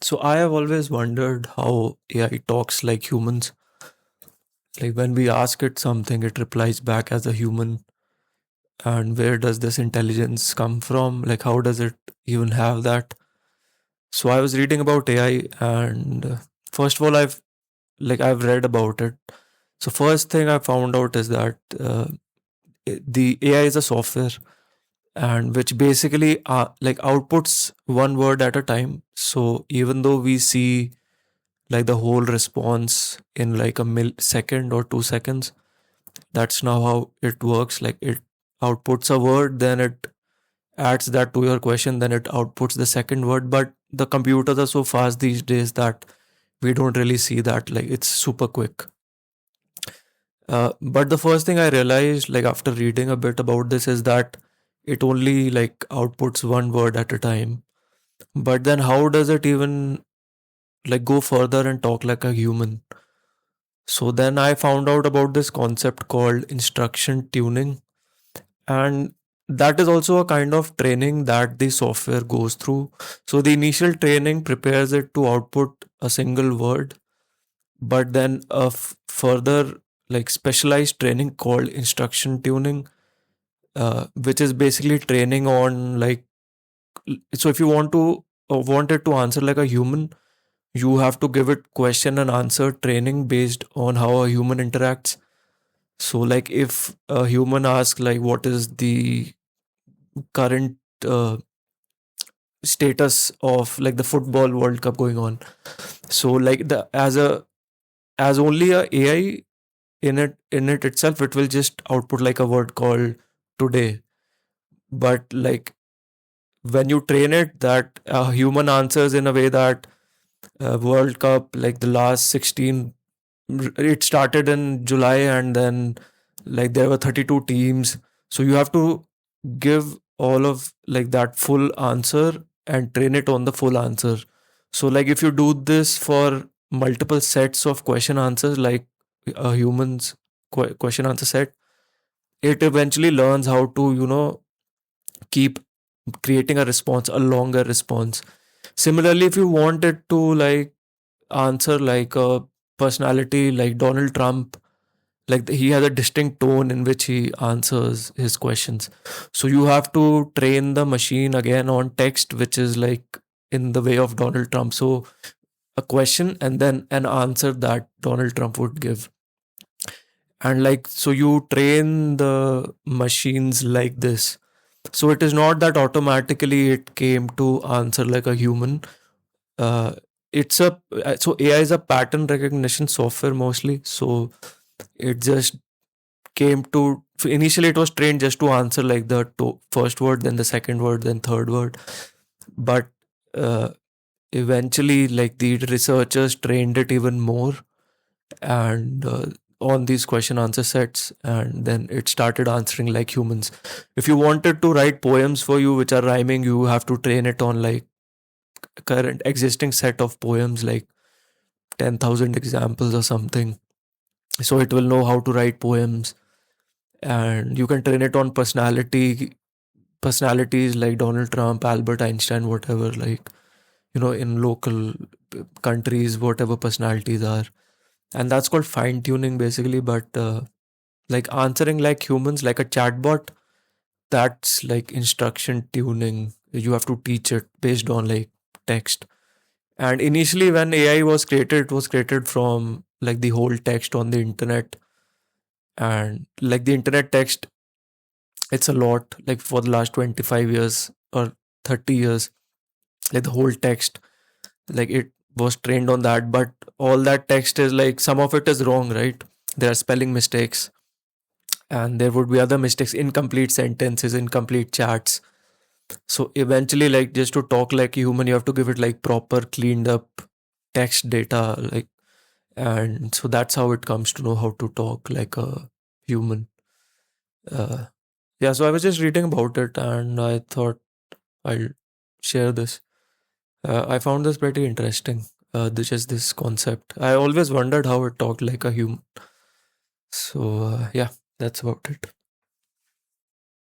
So I have always wondered how AI talks like humans. Like when we ask it something, it replies back as a human. And where does this intelligence come from? Like how does it even have that? So I was reading about AI, and first of all, I've read about it. So first thing I found out is that the AI is a software, and which basically outputs one word at a time. So even though we see like the whole response in like a millisecond or 2 seconds, that's now how it works. Like it outputs a word, then it adds that to your question, then it outputs the second word. But the computers are so fast these days that we don't really see that. Like it's super quick. But the first thing I realized, like after reading a bit about this, is that it only like outputs one word at a time. But then how does it even like go further and talk like a human? So then I found out about this concept called instruction tuning, and that is also a kind of training that the software goes through. So the initial training prepares it to output a single word, but then a further like specialized training called instruction tuning, which is basically training on like so if you want it to answer like a human, you have to give it question and answer training based on how a human interacts. So like if a human asks like what is the current status of like the football world cup going on, so like the as only a AI in it itself, it will just output like a word called today. But like when you train it that human answers in a way that world cup like the last 16, it started in July, and then like there were 32 teams, so you have to give all of like that full answer and train it on the full answer. So like if you do this for multiple sets of question answers, like a human's question answer set, it eventually learns how to keep creating a response, a longer response. Similarly, if you want it to like answer like a personality like Donald Trump, like he has a distinct tone in which he answers his questions. So you have to train the machine again on text, which is like in the way of Donald Trump. So a question and then an answer that Donald Trump would give. And like, so you train the machines like this. So it is not that automatically it came to answer like a human. Uh, it's a so AI is a pattern recognition software mostly. So it just came to initially it was trained just to answer like the first word, then the second word, then third word. But uh, eventually, like the researchers trained it even more, and on these question answer sets, and then it started answering like humans. If you wanted to write poems for you which are rhyming, you have to train it on like current existing set of poems, like 10,000 examples or something. So it will know how to write poems. And you can train it on personalities like Donald Trump, Albert Einstein, whatever, like in local countries, whatever personalities are. And that's called fine tuning basically. But like answering like humans, like a chatbot, that's like instruction tuning. You have to teach it based on like text. And initially, when AI was created, it was created from like the whole text on the internet. And like the internet text, it's a lot, like for the last 25 years or 30 years, like the whole text, like it was trained on that. But all that text is like some of it is wrong, right? There are spelling mistakes, and there would be other mistakes, incomplete sentences, incomplete chats. So eventually, like just to talk like a human, you have to give it like proper cleaned up text data, like, and so that's how it comes to know how to talk like a human. uh, yeah, so I was just reading about it, and I thought I'll share this. I found this pretty interesting. This concept, I always wondered how it talked like a human. So yeah, that's about it.